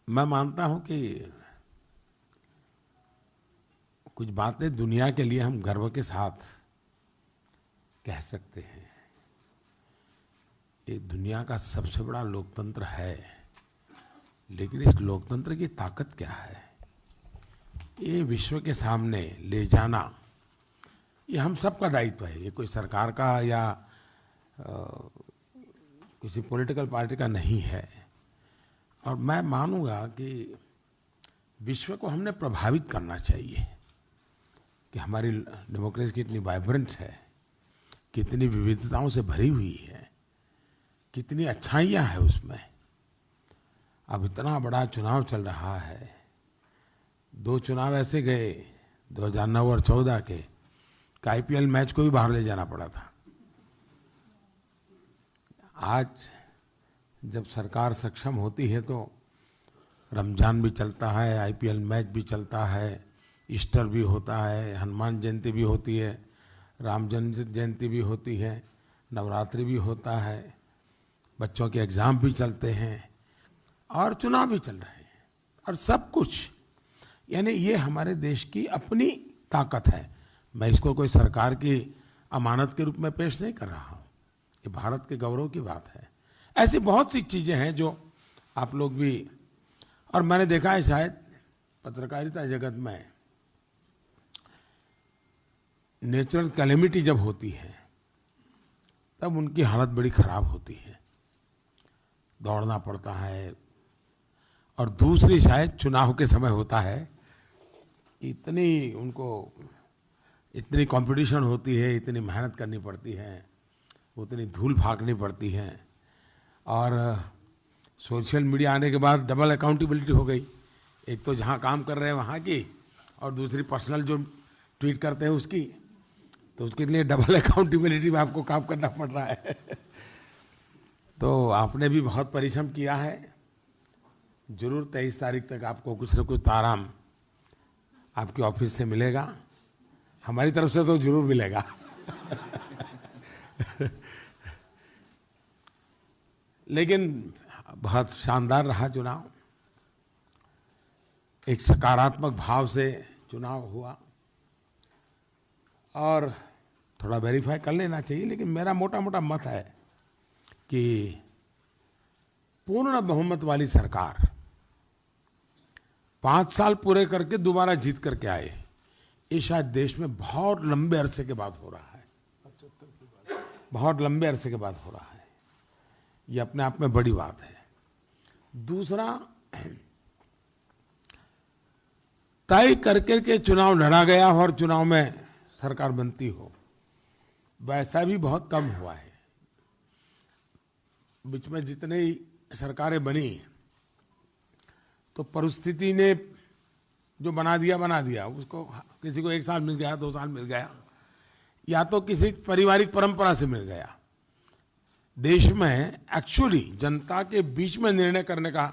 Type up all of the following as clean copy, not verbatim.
मैं मानता हूं कि कुछ बातें दुनिया के लिए हम गर्व के साथ कह सकते हैं। ये दुनिया का सबसे बड़ा लोकतंत्र है, लेकिन इस लोकतंत्र की ताकत क्या है, ये विश्व के सामने ले जाना, ये हम सबका दायित्व है। ये कोई सरकार का या किसी पॉलिटिकल पार्टी का नहीं है। और मैं मानूंगा कि विश्व को हमने प्रभावित करना चाहिए कि हमारी डेमोक्रेसी कितनी वाइब्रेंट है, कितनी विविधताओं से भरी हुई है, कितनी अच्छाइयाँ हैं उसमें। अब इतना बड़ा चुनाव चल रहा है, 2 चुनाव ऐसे गए 2009 और 2014 के आईपीएल मैच को भी बाहर ले जाना पड़ा था। आज जब सरकार सक्षम होती है तो रमजान भी चलता है, आईपीएल मैच भी चलता है, ईस्टर भी होता है, हनुमान जयंती भी होती है, राम जयंती भी होती है, नवरात्रि भी होता है, बच्चों के एग्ज़ाम भी चलते हैं और चुनाव भी चल रहे हैं और सब कुछ। यानी ये हमारे देश की अपनी ताकत है। मैं इसको कोई सरकार की अमानत के रूप में पेश नहीं कर रहा हूँ, ये भारत के गौरव की बात है। ऐसी बहुत सी चीज़ें हैं जो आप लोग भी, और मैंने देखा है शायद पत्रकारिता जगत में नेचुरल कैलेमिटी जब होती है तब उनकी हालत बड़ी खराब होती है, दौड़ना पड़ता है। और दूसरी शायद चुनाव के समय होता है कि इतनी कंपटीशन होती है, इतनी मेहनत करनी पड़ती है, उतनी धूल फाकनी पड़ती है। और सोशल मीडिया आने के बाद डबल अकाउंटेबिलिटी हो गई, एक तो जहाँ काम कर रहे हैं वहाँ की, और दूसरी पर्सनल जो ट्वीट करते हैं उसकी, तो उसके लिए डबल अकाउंटेबिलिटी में आपको काम करना पड़ रहा है। तो आपने भी बहुत परिश्रम किया है, जरूर 23 तारीख तक आपको कुछ न कुछ आराम आपके ऑफिस से मिलेगा, हमारी तरफ से तो जरूर मिलेगा। लेकिन बहुत शानदार रहा चुनाव, एक सकारात्मक भाव से चुनाव हुआ। और थोड़ा वेरीफाई कर लेना चाहिए, लेकिन मेरा मोटा मोटा मत है कि पूर्ण बहुमत वाली सरकार 5 साल पूरे करके दोबारा जीत करके आए, ये शायद देश में बहुत लंबे अरसे के बाद हो रहा है, बहुत लंबे अरसे के बाद हो रहा है। ये अपने आप में बड़ी बात है। दूसरा, तय करके के चुनाव लड़ा गया और चुनाव में सरकार बनती हो, वैसा भी बहुत कम हुआ है। बीच में जितने ही सरकारें बनी तो परिस्थिति ने जो बना दिया, उसको किसी को 1 साल मिल गया, 2 साल मिल गया, या तो किसी पारिवारिक परंपरा से मिल गया। देश में एक्चुअली जनता के बीच में निर्णय करने का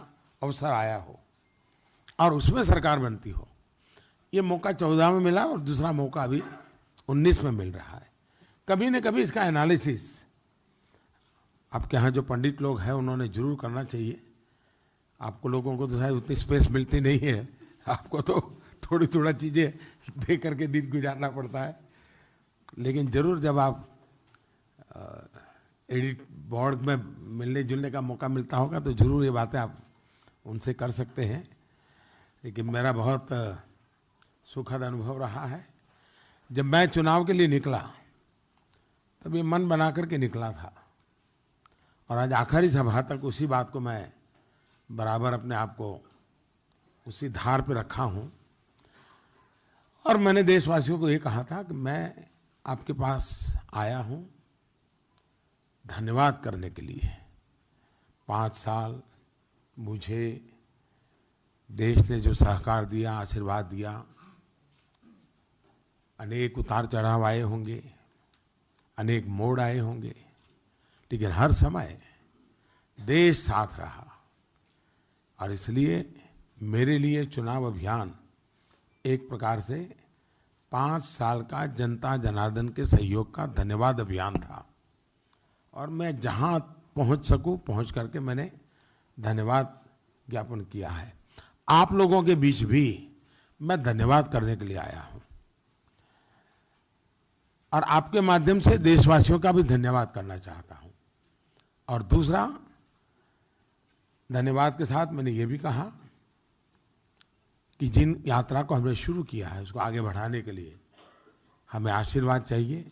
अवसर आया हो और उसमें सरकार बनती हो, ये मौका 14 में मिला और दूसरा मौका अभी 19 में मिल रहा है। कभी न कभी इसका एनालिसिस आपके यहाँ जो पंडित लोग हैं उन्होंने जरूर करना चाहिए। आपको लोगों को तो शायद उतनी स्पेस मिलती नहीं है, आपको तो थोड़ा चीज़ें दे करके दिन गुजारना पड़ता है। लेकिन जरूर जब आप एडिट बोर्ड में मिलने जुलने का मौका मिलता होगा तो जरूर ये बातें आप उनसे कर सकते हैं। लेकिन मेरा बहुत सुखद अनुभव रहा है। जब मैं चुनाव के लिए निकला तब ये मन बना करके निकला था, और आज आखिरी सभा तक उसी बात को मैं बराबर अपने आप को उसी धार पे रखा हूँ। और मैंने देशवासियों को ये कहा था कि मैं आपके पास आया हूँ धन्यवाद करने के लिए। 5 साल मुझे देश ने जो सहकार दिया, आशीर्वाद दिया, अनेक उतार चढ़ाव आए होंगे, अनेक मोड़ आए होंगे, लेकिन हर समय देश साथ रहा। और इसलिए मेरे लिए चुनाव अभियान एक प्रकार से 5 साल का जनता जनार्दन के सहयोग का धन्यवाद अभियान था। और मैं जहां पहुंच सकूं पहुंच करके मैंने धन्यवाद ज्ञापन किया है। आप लोगों के बीच भी मैं धन्यवाद करने के लिए आया हूं और आपके माध्यम से देशवासियों का भी धन्यवाद करना चाहता हूं। और दूसरा, धन्यवाद के साथ मैंने ये भी कहा कि जिन यात्रा को हमने शुरू किया है उसको आगे बढ़ाने के लिए हमें आशीर्वाद चाहिए।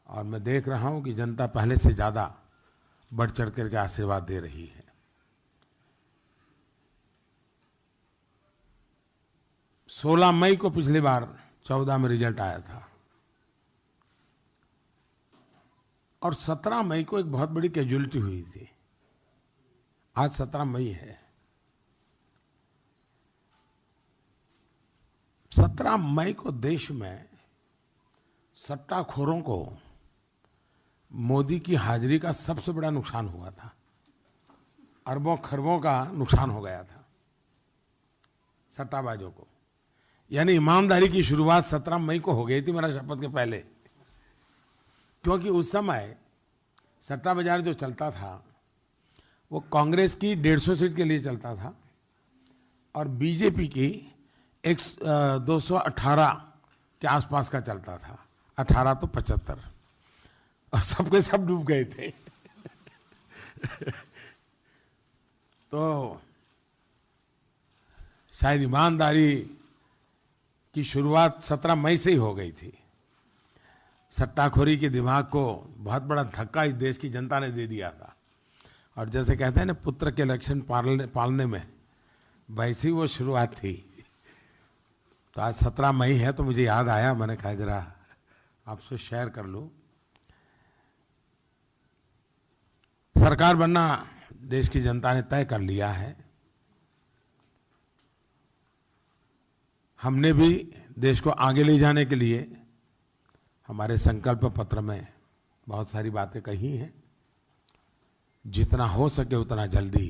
और मैं देख रहा हूं कि जनता पहले से ज्यादा बढ़ चढ़ करके आशीर्वाद दे रही है। 16 मई को पिछली बार 14 में रिजल्ट आया था और 17 मई को एक बहुत बड़ी कैजुअलिटी हुई थी। आज 17 मई है। 17 मई को देश में सट्टाखोरों को मोदी की हाजिरी का सबसे बड़ा नुकसान हुआ था। अरबों खरबों का नुकसान हो गया था सट्टाबाजों को। यानी ईमानदारी की शुरुआत 17 मई को हो गई थी मेरा शपथ के पहले, क्योंकि उस समय सट्टा बाजार जो चलता था वो कांग्रेस की 150 सीट के लिए चलता था और बीजेपी की 218 के आसपास का चलता था। 18 तो 75 और सबके सब डूब गए थे। तो शायद ईमानदारी की शुरुआत 17 मई से ही हो गई थी। सट्टाखोरी के दिमाग को बहुत बड़ा धक्का इस देश की जनता ने दे दिया था। और जैसे कहते हैं ना, पुत्र के लक्षण पालने में, वैसी वो शुरुआत थी। तो आज 17 मई है तो मुझे याद आया, मैंने कहा जरा आपसे शेयर कर लूं। सरकार बनना देश की जनता ने तय कर लिया है। हमने भी देश को आगे ले जाने के लिए हमारे संकल्प पत्र में बहुत सारी बातें कही हैं। जितना हो सके उतना जल्दी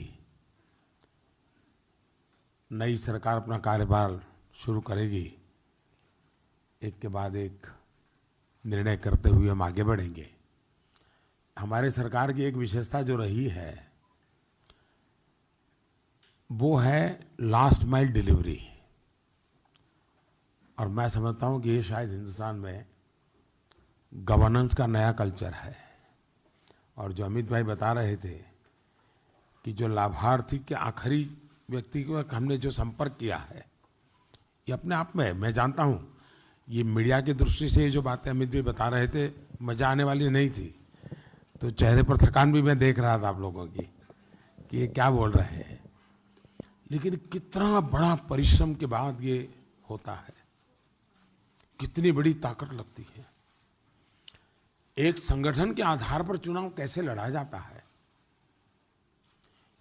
नई सरकार अपना कार्यभार शुरू करेगी। एक के बाद एक निर्णय करते हुए हम आगे बढ़ेंगे। हमारे सरकार की एक विशेषता जो रही है वो है लास्ट माइल डिलीवरी। और मैं समझता हूं कि ये शायद हिंदुस्तान में गवर्नेंस का नया कल्चर है। और जो अमित भाई बता रहे थे कि जो लाभार्थी के आखिरी व्यक्ति को हमने जो संपर्क किया है, ये अपने आप में, मैं जानता हूं ये मीडिया की दृष्टि से जो बातें अमित भाई बता रहे थे मजा आने वाली नहीं थी। तो चेहरे पर थकान भी मैं देख रहा था आप लोगों की कि ये क्या बोल रहे हैं, लेकिन कितना बड़ा परिश्रम के बाद ये होता है, कितनी बड़ी ताकत लगती है। एक संगठन के आधार पर चुनाव कैसे लड़ा जाता है,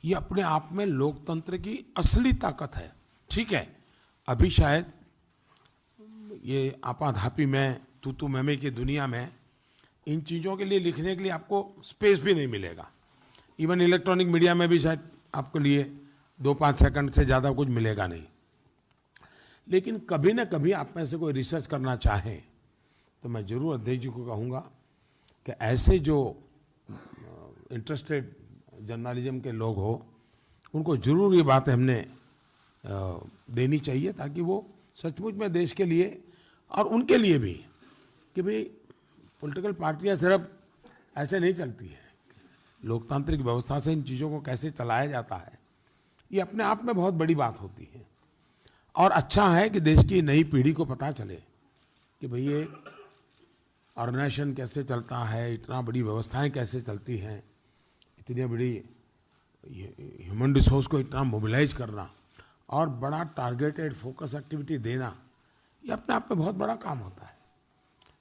ये अपने आप में लोकतंत्र की असली ताकत है। ठीक है, अभी शायद ये आपाधापी में, तू मैं की दुनिया में इन चीजों के लिए लिखने के लिए आपको स्पेस भी नहीं मिलेगा। इवन इलेक्ट्रॉनिक मीडिया में भी शायद आपके लिए 2-5 सेकंड से ज्यादा कुछ मिलेगा नहीं। लेकिन कभी ना कभी आप में से कोई रिसर्च करना चाहे तो मैं जरूर अध्यक्ष जी को कहूँगा कि ऐसे जो इंटरेस्टेड जर्नलिज्म के लोग हो उनको जरूर ये बातें हमने देनी चाहिए, ताकि वो सचमुच में देश के लिए और उनके लिए भी कि भाई पॉलिटिकल पार्टियां सिर्फ ऐसे नहीं चलती है, लोकतांत्रिक व्यवस्था से इन चीज़ों को कैसे चलाया जाता है, ये अपने आप में बहुत बड़ी बात होती है। और अच्छा है कि देश की नई पीढ़ी को पता चले कि भाई ये ऑर्गेनाइजेशन कैसे चलता है, इतना बड़ी व्यवस्थाएं कैसे चलती हैं, इतनी बड़ी ह्यूमन रिसोर्स को इतना मोबिलाइज करना और बड़ा टारगेटेड फोकस एक्टिविटी देना, ये अपने आप में बहुत बड़ा काम होता है।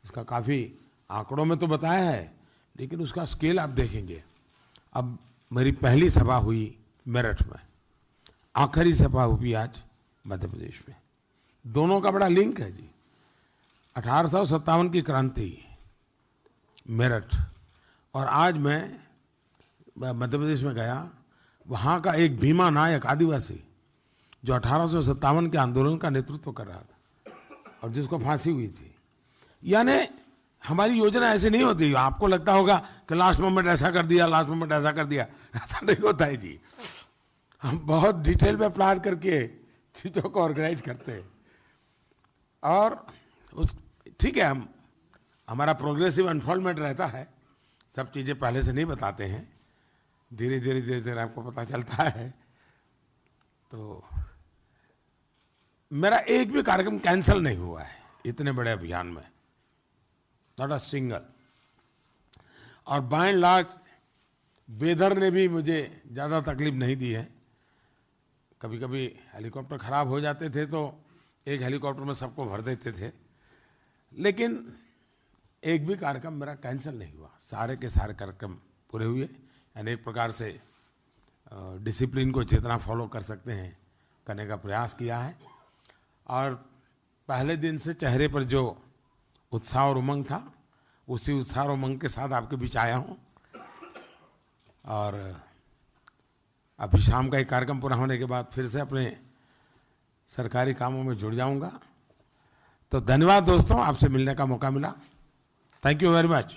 इसका काफ़ी आंकड़ों में तो बताया है, लेकिन उसका स्केल आप देखेंगे। अब मेरी पहली सभा हुई मेरठ में, आखिरी सभा हुई आज मध्य प्रदेश में। दोनों का बड़ा लिंक है जी। 1857 की क्रांति मेरठ, और आज मैं मध्य प्रदेश में गया, वहाँ का एक भीमा नायक आदिवासी जो 1857 के आंदोलन का नेतृत्व कर रहा था और जिसको फांसी हुई थी। यानी हमारी योजना ऐसे नहीं होती। आपको लगता होगा कि लास्ट मोमेंट ऐसा कर दिया, लास्ट मोमेंट ऐसा कर दिया, ऐसा नहीं होता है जी। हम बहुत डिटेल में प्लान करके चीज़ों को ऑर्गेनाइज करते हैं। और उस ठीक है, हमारा प्रोग्रेसिव अनफोल्डमेंट रहता है, सब चीज़ें पहले से नहीं बताते हैं, धीरे धीरे आपको पता चलता है। तो मेरा एक भी कार्यक्रम कैंसिल नहीं हुआ है इतने बड़े अभियान में, नॉट अ सिंगल। और बाय एंड लार्ज वेदर ने भी मुझे ज़्यादा तकलीफ नहीं दी है। कभी कभी हेलीकॉप्टर खराब हो जाते थे तो एक हेलीकॉप्टर में सबको भर देते थे, लेकिन एक भी कार्यक्रम मेरा कैंसिल नहीं हुआ, सारे के सारे कार्यक्रम पूरे हुए। यानी एक प्रकार से डिसिप्लिन को जितना फॉलो कर सकते हैं करने का प्रयास किया है। और पहले दिन से चेहरे पर जो उत्साह और उमंग था, उसी उत्साह और उमंग के साथ आपके बीच आया हूँ। और अभी शाम का एक कार्यक्रम पूरा होने के बाद फिर से अपने सरकारी कामों में जुड़ जाऊंगा। तो धन्यवाद दोस्तों, आपसे मिलने का मौका मिला। Thank you very much.